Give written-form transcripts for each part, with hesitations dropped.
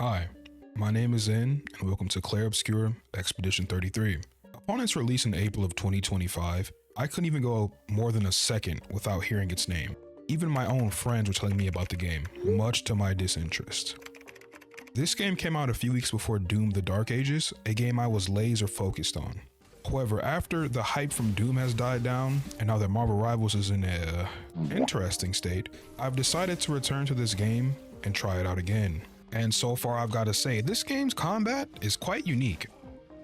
Hi, my name is Zen, and welcome to Clair Obscur Expedition 33. Upon its release in April of 2025, I couldn't even go more than a second without hearing its name. Even my own friends were telling me about the game, much to my disinterest. This game came out a few weeks before Doom the Dark Ages, a game I was laser focused on. However, after the hype from Doom has died down, and now that Marvel Rivals is in a interesting state, I've decided to return to this game and try it out again. And so far I've got to say, this game's combat is quite unique.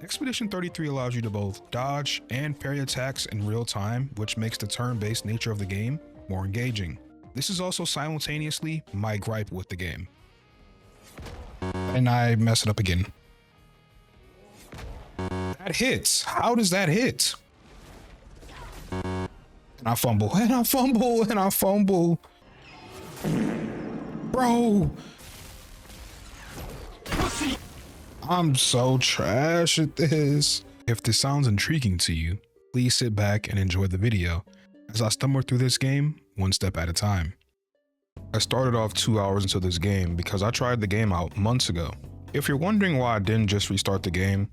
Expedition 33 allows you to both dodge and parry attacks in real time, which makes the turn-based nature of the game more engaging. This is also simultaneously my gripe with the game. And I mess it up again. That hits. How does that hit? And I fumble, and I fumble, and I fumble. Bro. I'm so trash at this. If this sounds intriguing to you, please sit back and enjoy the video as I stumble through this game one step at a time. I started off 2 hours into this game because I tried the game out months ago. If you're wondering why I didn't just restart the game,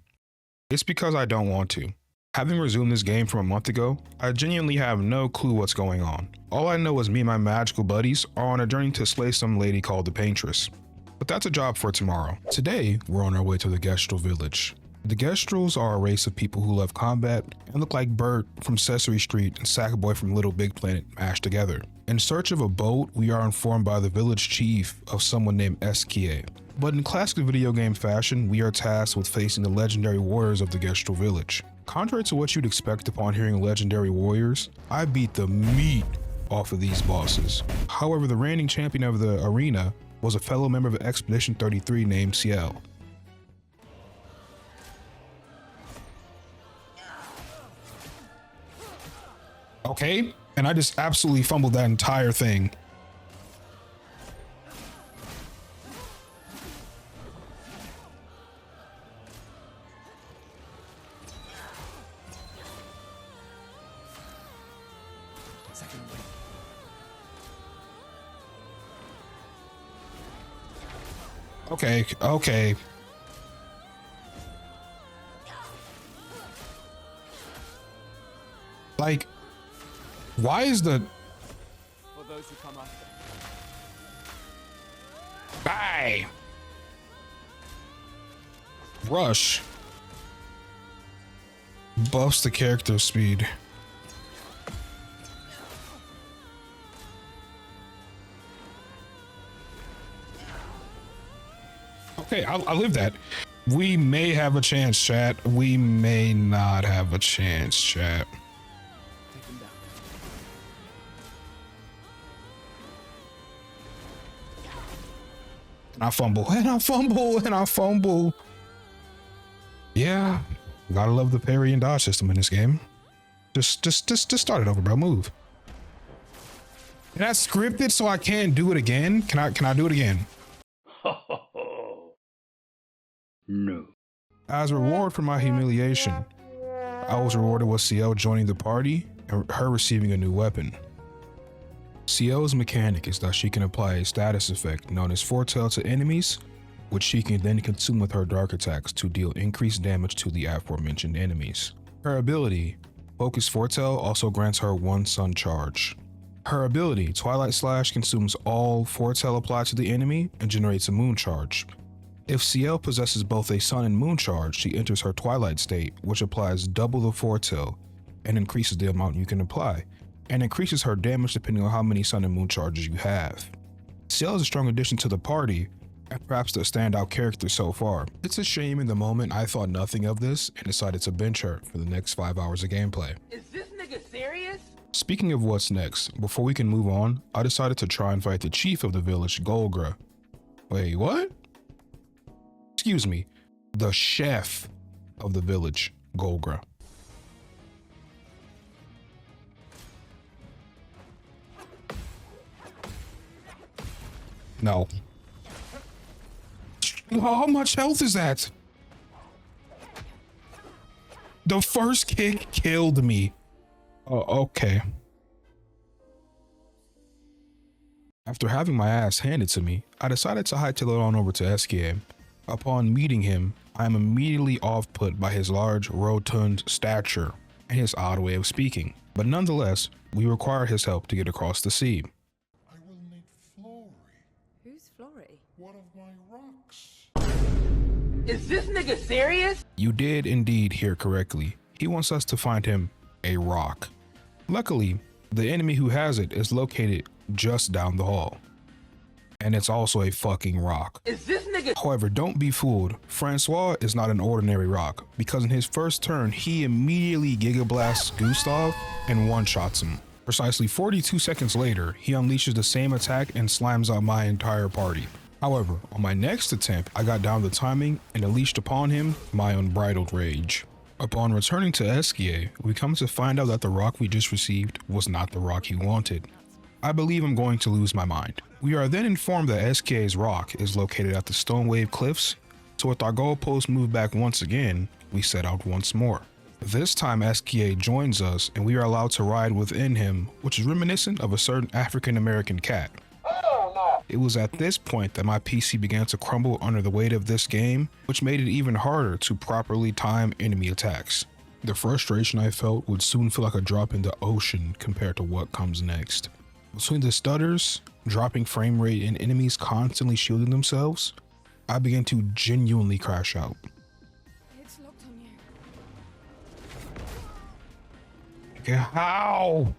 it's because I don't want to. Having resumed this game from a month ago, I genuinely have no clue what's going on. All I know is me and my magical buddies are on a journey to slay some lady called the Paintress. But that's a job for tomorrow. Today, we're on our way to the Gestrel village. The Gestrels are a race of people who love combat and look like Bert from Sesame Street and Sackboy from Little Big Planet mashed together. In search of a boat, we are informed by the village chief of someone named Eskie. But in classic video game fashion, we are tasked with facing the legendary warriors of the Gestrel village. Contrary to what you'd expect upon hearing legendary warriors, I beat the meat off of these bosses. However, the reigning champion of the arena was a fellow member of Expedition 33 named Ciel. Okay, and I just absolutely fumbled that entire thing. Okay. Like, why is the... For those who come after. Bye! Rush buffs the character speed. Okay, I'll live that. We may have a chance, chat. We may not have a chance, chat. Take him down. And I fumble, and I fumble, and I fumble. Yeah, gotta love the parry and dodge system in this game. Just start it over, bro. Move. And that's scripted, so I can't do it again. Can I do it again? No. As a reward for my humiliation, I was rewarded with Ciel joining the party and her receiving a new weapon. Ciel's mechanic is that she can apply a status effect known as Foretell to enemies, which she can then consume with her dark attacks to deal increased damage to the aforementioned enemies. Her ability, Focus Foretell, also grants her one sun charge. Her ability, Twilight Slash, consumes all Foretell applied to the enemy and generates a moon charge. If Ciel possesses both a sun and moon charge, she enters her Twilight state, which applies double the Foretell and increases the amount you can apply, and increases her damage depending on how many sun and moon charges you have. Ciel is a strong addition to the party, and perhaps the standout character so far. It's a shame in the moment I thought nothing of this and decided to bench her for the next 5 hours of gameplay. Is this nigga serious? Speaking of what's next, before we can move on, I decided to try and fight the chief of the village, Golgra. Wait, what? Excuse me, the chef of the village, Golgra. No. How much health is that? The first kick killed me. Oh, okay. After having my ass handed to me, I decided to hightail it on over to SKA. Upon meeting him, I am immediately off-put by his large, rotund stature and his odd way of speaking. But nonetheless, we require his help to get across the sea. I will need Flory, Who's Flory? one of my rocks. Is this nigga serious? You did indeed hear correctly. He wants us to find him a rock. Luckily, the enemy who has it is located just down the hall. And it's also a fucking rock. Is this nigga? However, don't be fooled. Francois is not an ordinary rock, because in his first turn, he immediately Giga Blasts Gustav and one-shots him. Precisely 42 seconds later, he unleashes the same attack and slams out my entire party. However, on my next attempt, I got down the timing and unleashed upon him my unbridled rage. Upon returning to SKA, we come to find out that the rock we just received was not the rock he wanted. I believe I'm going to lose my mind. We are then informed that SKA's rock is located at the Stone Wave Cliffs, so with our goalpost moved back once again, we set out once more. This time SKA joins us and we are allowed to ride within him, which is reminiscent of a certain African American cat. It was at this point that my PC began to crumble under the weight of this game, which made it even harder to properly time enemy attacks. The frustration I felt would soon feel like a drop in the ocean compared to what comes next. Between the stutters, dropping frame rate, and enemies constantly shielding themselves, I began to genuinely crash out. It's locked on you. Okay, how?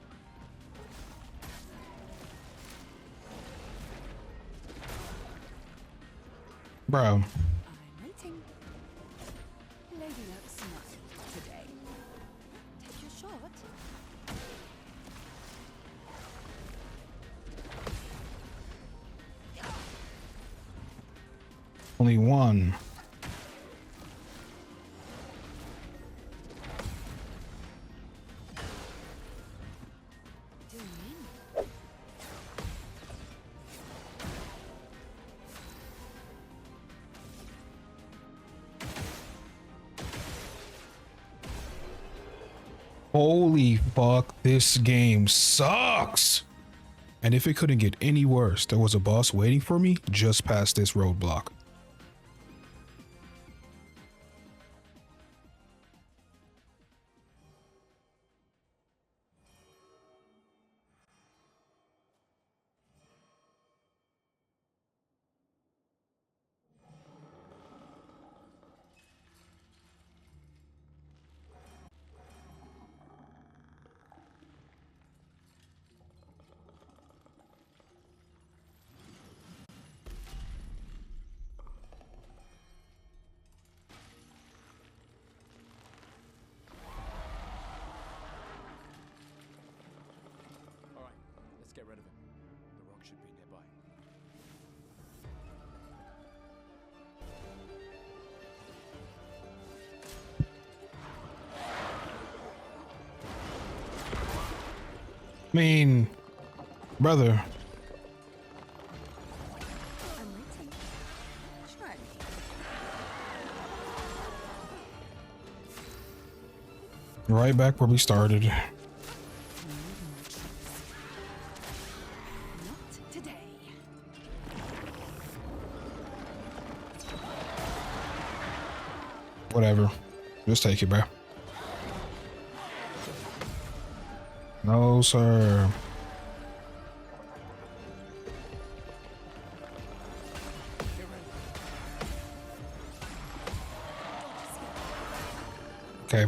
Bro. I'm waiting. Lady Luck smile today. Take your shot. Only one. Do you mean? Holy fuck, this game sucks. And if it couldn't get any worse, there was a boss waiting for me just past this roadblock. All right, let's get rid of him. The rock should be nearby. I mean, brother, I'm waiting. Try me. right back where we started. Not today. Whatever. Just take it, bro. No, sir. Okay.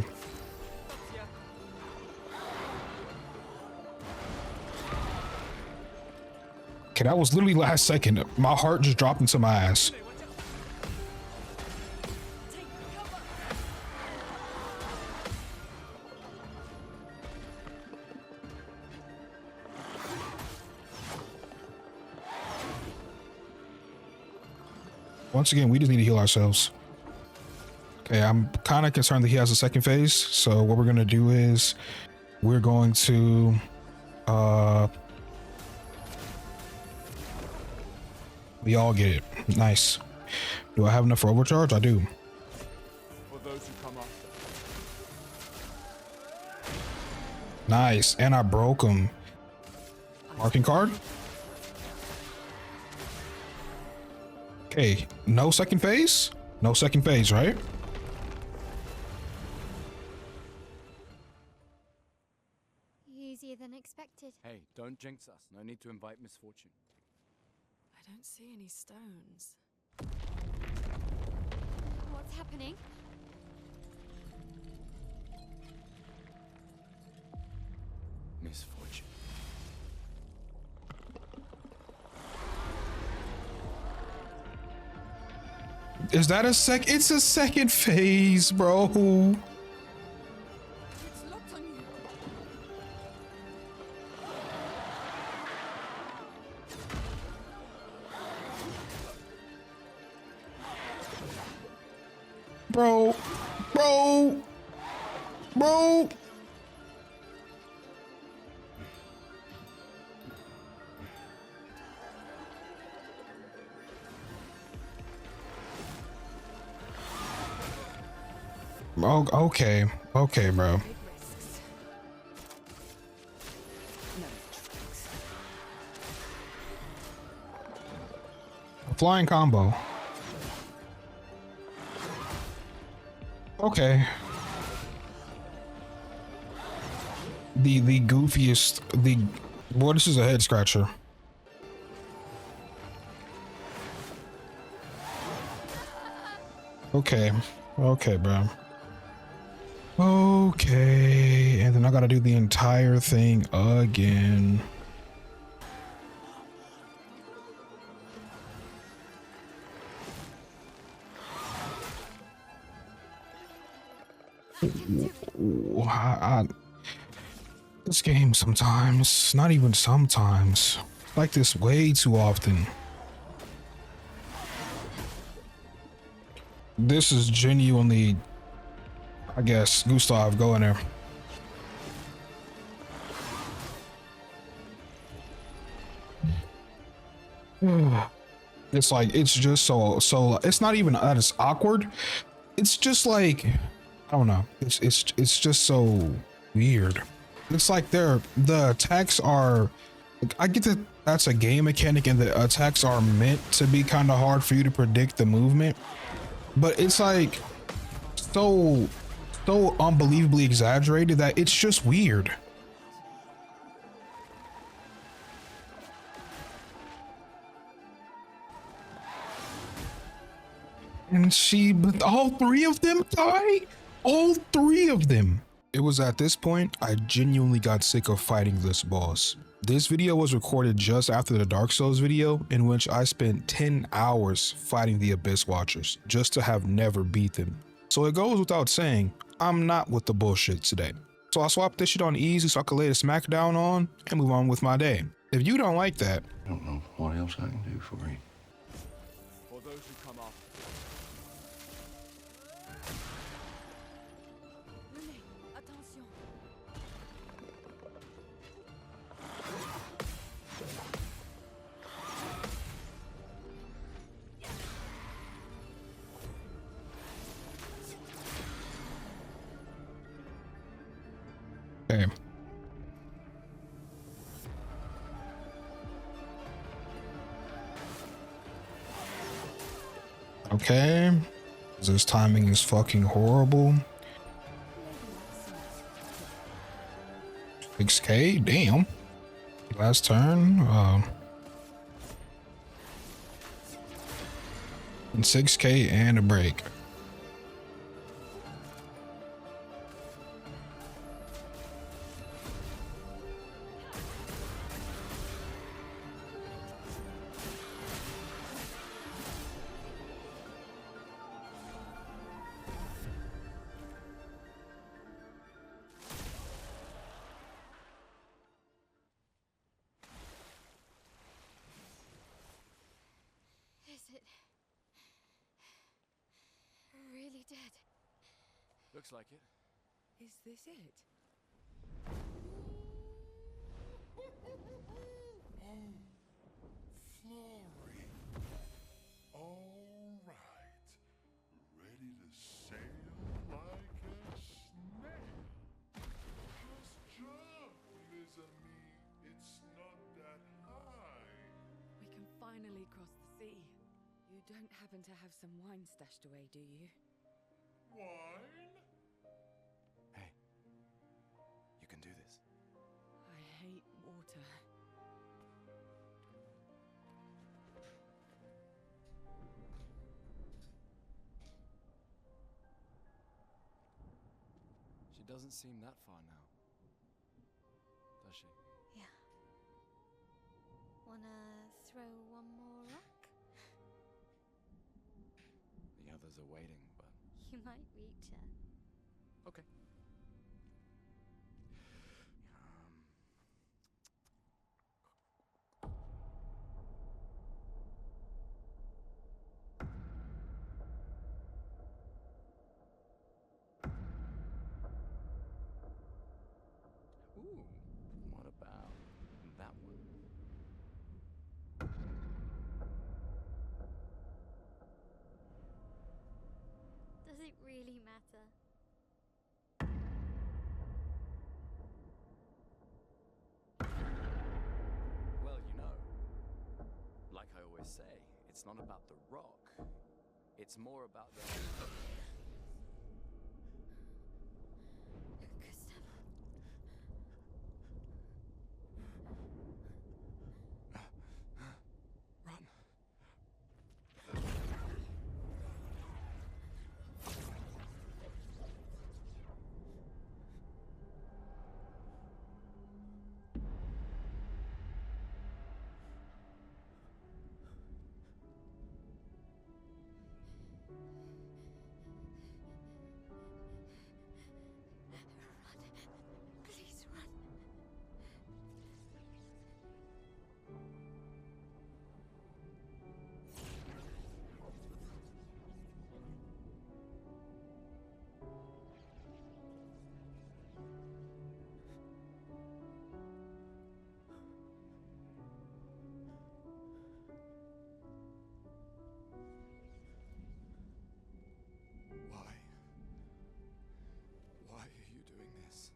Okay, that was literally last second. My heart just dropped into my ass. Once again, we just need to heal ourselves. Okay, I'm kind of concerned that he has a second phase. So what we're going to do is we're going to we all get it. Nice. Do I have enough for overcharge? I do. For those who come after. Nice. And I broke him. Marking card? Okay, no second phase? No second phase, right? Easier than expected. Hey, don't jinx us. No need to invite misfortune. I don't see any stones. What's happening? Misfortune. Is that a sec? It's a second phase, bro. It's locked on you. Bro, bro, bro. Oh, okay, okay, bro. Big risks. No tricks. Flying combo. Okay. The goofiest, boy, this is a head scratcher. Okay, okay, bro. Okay, and then I gotta do the entire thing again. Ooh, this game sometimes, not even sometimes, like this way too often. This is genuinely, I guess, Gustav, go in there. It's like, it's just so it's not even that it's awkward. It's just like, I don't know. It's just so weird. It's like the attacks are, I get that that's a game mechanic and the attacks are meant to be kind of hard for you to predict the movement, but it's like so unbelievably exaggerated that it's just weird. And but all three of them die? All three of them. It was at this point I genuinely got sick of fighting this boss. This video was recorded just after the Dark Souls video, in which I spent 10 hours fighting the Abyss Watchers just to have never beat them. So it goes without saying, I'm not with the bullshit today. So I swapped this shit on easy so I could lay the smackdown on and move on with my day. If you don't like that, I don't know what else I can do for you. For those who come after. René, attention. okay. Okay. This timing is fucking horrible. 6K, damn. Last turn. And 6K and a break. Is it really dead? Looks like it. Is this it? Flory. All right. Ready to sail like a snail. Just jump, mes amis. It's not that high. We can finally cross the sea. You don't happen to have some wine stashed away, do you? Wine? Hey, you can do this. I hate water. She doesn't seem that far now, does she? Yeah. Wanna throw one more rock? The others are waiting, but You might reach her. okay. Ooh, what about that one? Does it really matter? Well, you know, like I always say, it's not about the rock. It's more about the... Gustav. Run. Run. Please run. Why? Why are you doing this?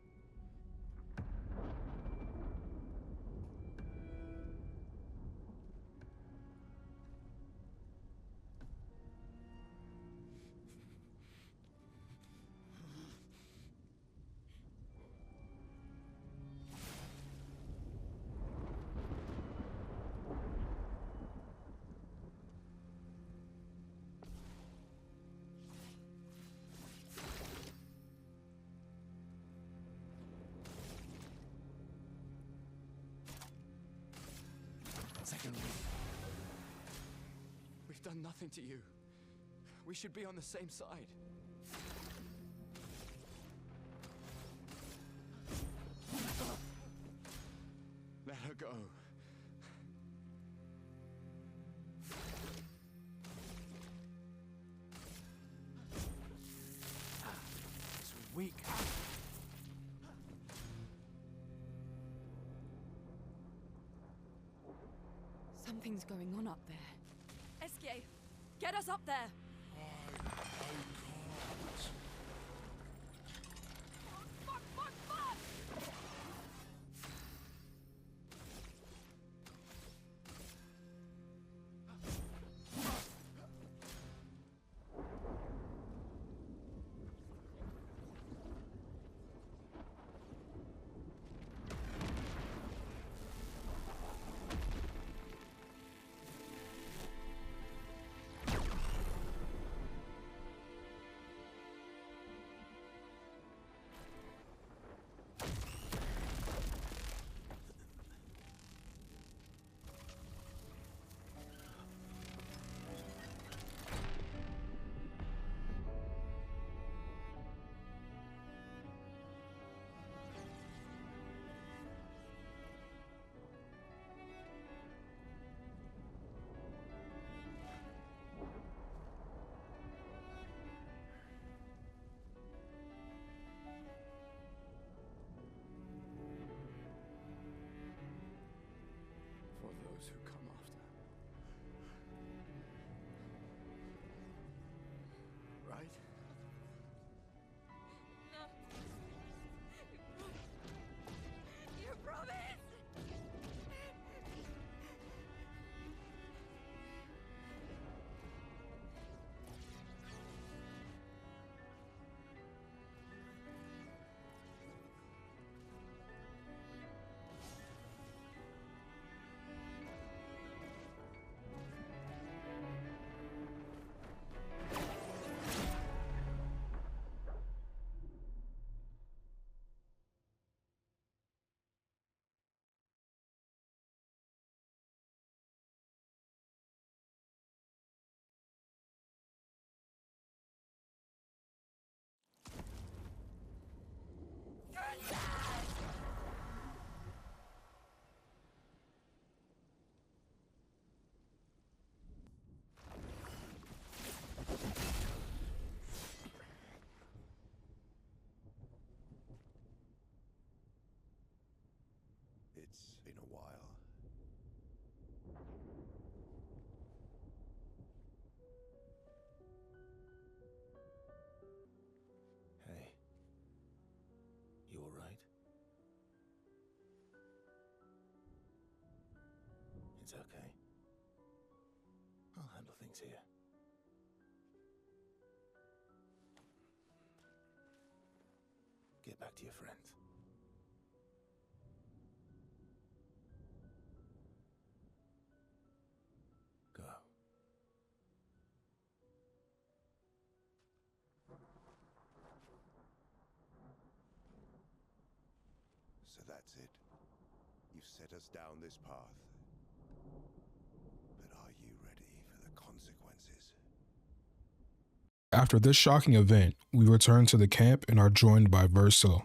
Second week. We've done nothing to you. We should be on the same side. Let her go. It's weak. Something's going on up there. Escape! Get us up there! I can't. Fuck, fuck, fuck! things here. Get back to your friends. Go. So that's it. You've set us down this path. But are you ready for the consequences? After this shocking event, we return to the camp and are joined by Verso,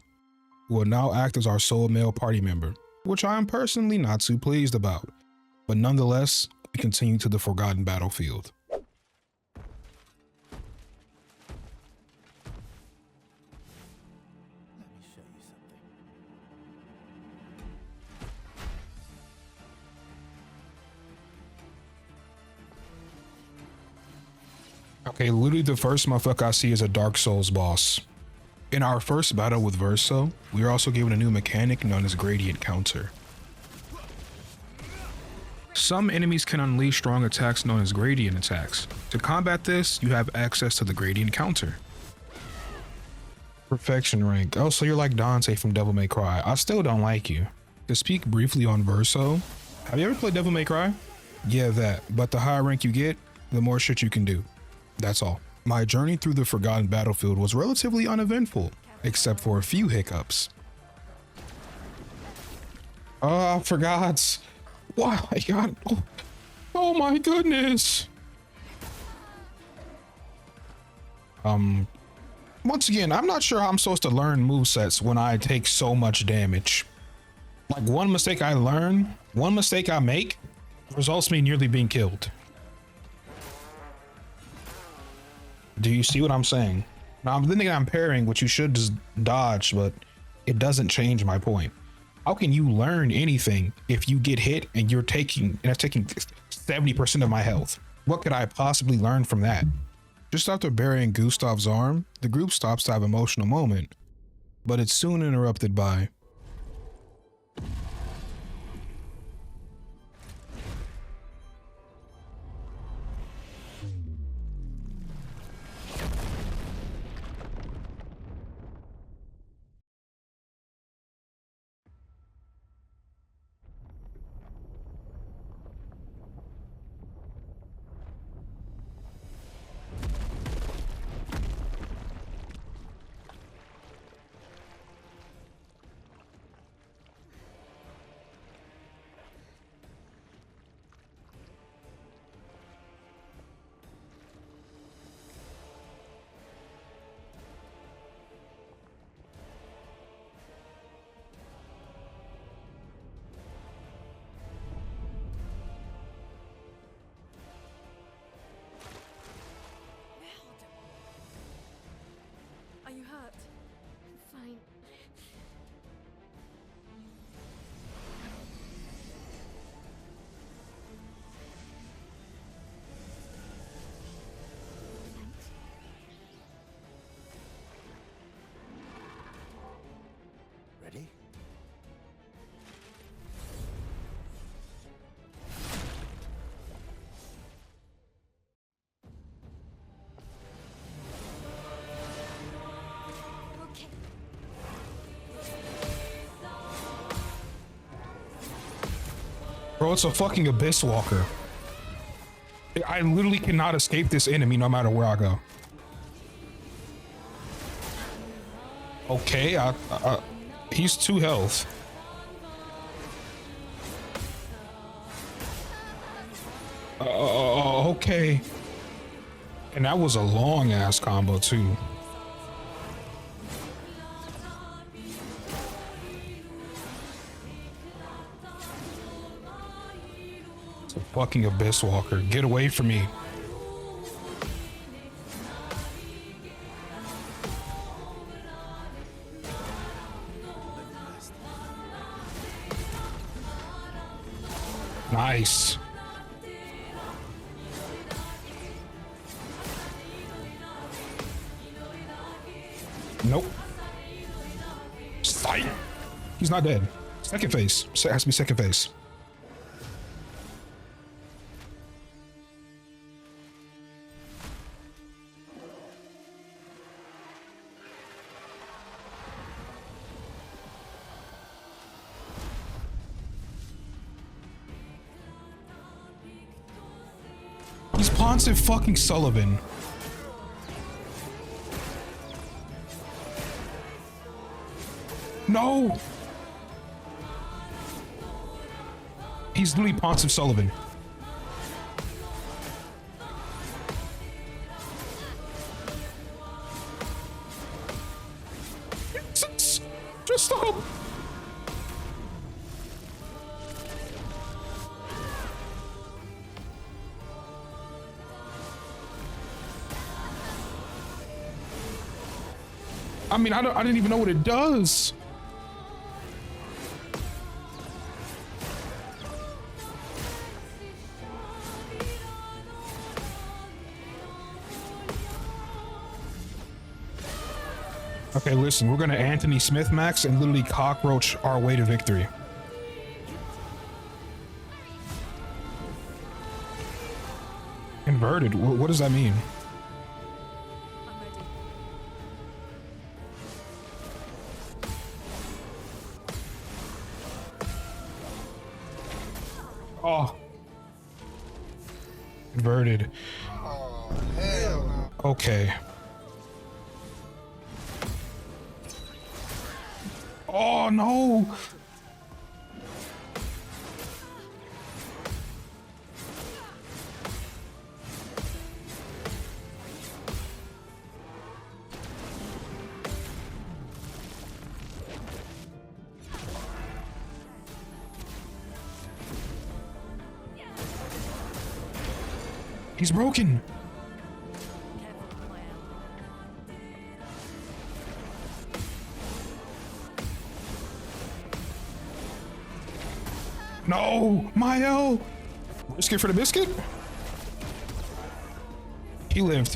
who will now act as our sole male party member, which I am personally not too pleased about. But nonetheless, we continue to the Forgotten Battlefield. Let me show you something. Okay, literally the first motherfucker I see is a Dark Souls boss. In our first battle with Verso, we are also given a new mechanic known as Gradient Counter. Some enemies can unleash strong attacks known as gradient attacks. To combat this, you have access to the Gradient Counter. Perfection rank. Oh, so you're like Dante from Devil May Cry. I still don't like you. To speak briefly on Verso, have you ever played Devil May Cry? Yeah, that. But the higher rank you get, the more shit you can do. That's all. My journey through the Forgotten Battlefield was relatively uneventful, except for a few hiccups. Oh, I forgot. Wow, I got. Oh my goodness. Once again, I'm not sure how I'm supposed to learn movesets when I take so much damage. Like one mistake I learn, one mistake I make, results me nearly being killed. Do you see what I'm saying? Now I'm thinking I'm parrying, which you should just dodge, but it doesn't change my point. How can you learn anything if you get hit and you're taking, and it's taking 70% of my health? What could I possibly learn from that? Just after burying Gustav's arm, the group stops to have an emotional moment, but it's soon interrupted by Are you hurt? Fine. Thanks. Ready? Okay. Bro, it's a fucking Abyss Walker. I literally cannot escape this enemy no matter where I go. Okay, he's 2 health. Okay. And that was a long ass combo too. It's a fucking Abyss Walker. Get away from me. Nice. Nope. Sight. He's not dead. Second phase. Has to be second phase. Ponce fucking Sullivan. No. He's literally Ponce Sullivan. Just stop. I mean, I didn't even know what it does. Okay, listen, we're gonna Anthony Smith Max and literally cockroach our way to victory. Inverted? What does that mean? I'm ready. Oh. Inverted. Oh, hell no. Okay. Oh no! He's broken. Careful, my No, Mael. Risk it for the biscuit. He lived.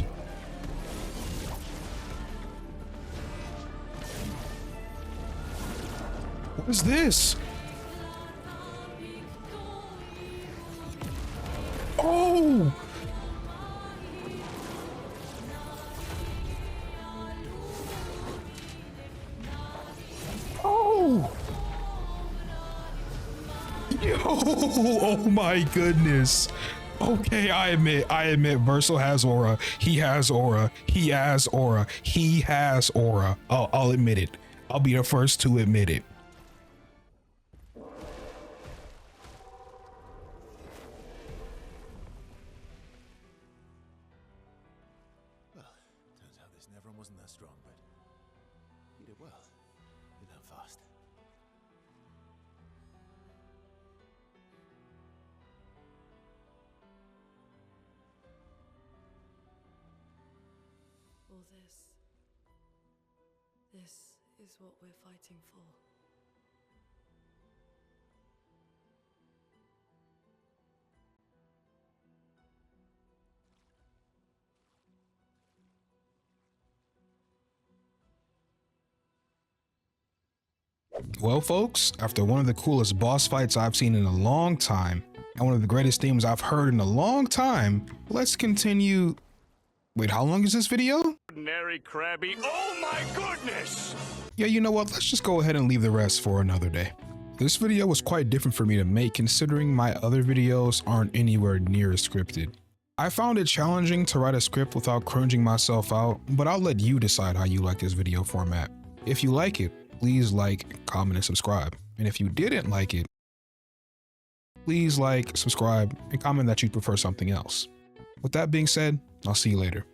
What is this? Oh! Oh! Yo! Oh my goodness. Okay, I admit, Verso has aura. He has aura. He has aura. He has aura. I'll admit it. I'll be the first to admit it. Turns out this Nevron wasn't that strong, but you did well. You learned fast. All this is what we're fighting for. Well, folks, after one of the coolest boss fights I've seen in a long time, and one of the greatest themes I've heard in a long time, let's continue. Wait, how long is this video? Ordinary crabby. Oh my goodness! Yeah, you know what? Let's just go ahead and leave the rest for another day. This video was quite different for me to make, considering my other videos aren't anywhere near as scripted. I found it challenging to write a script without cringing myself out, but I'll let you decide how you like this video format. If you like it, please like, comment, and subscribe. And if you didn't like it, please like, subscribe, and comment that you'd prefer something else. With that being said, I'll see you later.